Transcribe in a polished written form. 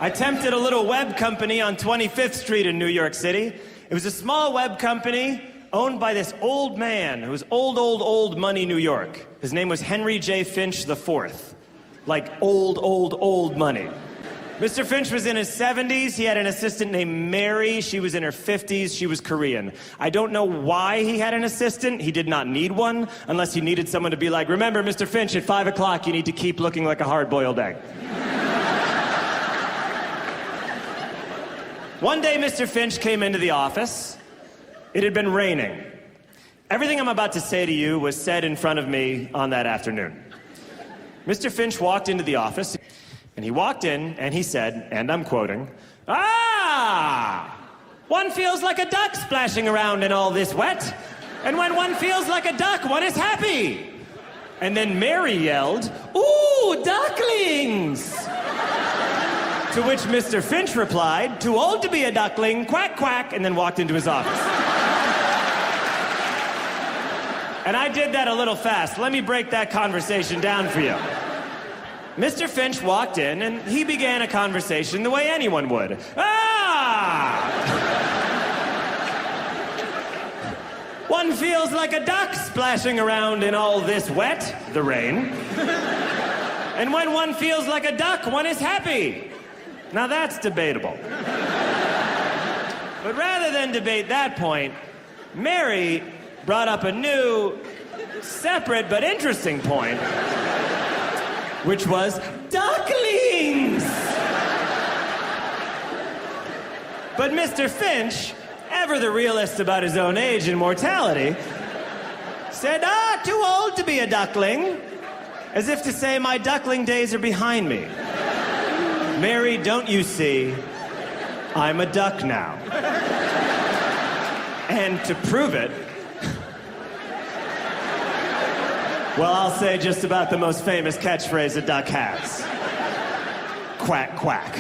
I attempted a little web company on 25th Street in New York City. It was a small web company owned by this old man who was old money New York. His name was Henry J. Finch IV. Like old money. Mr. Finch was in his 70s. He had an assistant named Mary. She was in her 50s. She was Korean. I don't know why he had an assistant. He did not need one, unless he needed someone to be like, remember, Mr. Finch, at 5 o'clock, you need to keep looking like a hard-boiled egg. One day, Mr. Finch came into the office. It had been raining. Everything I'm about to say to you was said in front of me on that afternoon. Mr. Finch walked into the office, and he walked in, and he said, and I'm quoting, "Ah! One feels like a duck splashing around in all this wet. And when one feels like a duck, one is happy." And then Mary yelled, "Ooh, ducklings!" To which Mr. Finch replied, "Too old to be a duckling, quack, quack," and then walked into his office. And I did that a little fast. Let me break that conversation down for you. Mr. Finch walked in, and he began a conversation the way anyone would. "Ah! One feels like a duck splashing around in all this wet," the rain. "And when one feels like a duck, one is happy." Now that's debatable. But rather than debate that point, Mary brought up a new, separate but interesting point, which was ducklings. But Mr. Finch, ever the realist about his own age and mortality, said, "Ah, too old to be a duckling," as if to say my duckling days are behind me. "Mary, don't you see, I'm a duck now." And to prove it, well, I'll say just about the most famous catchphrase a duck has. Quack, quack.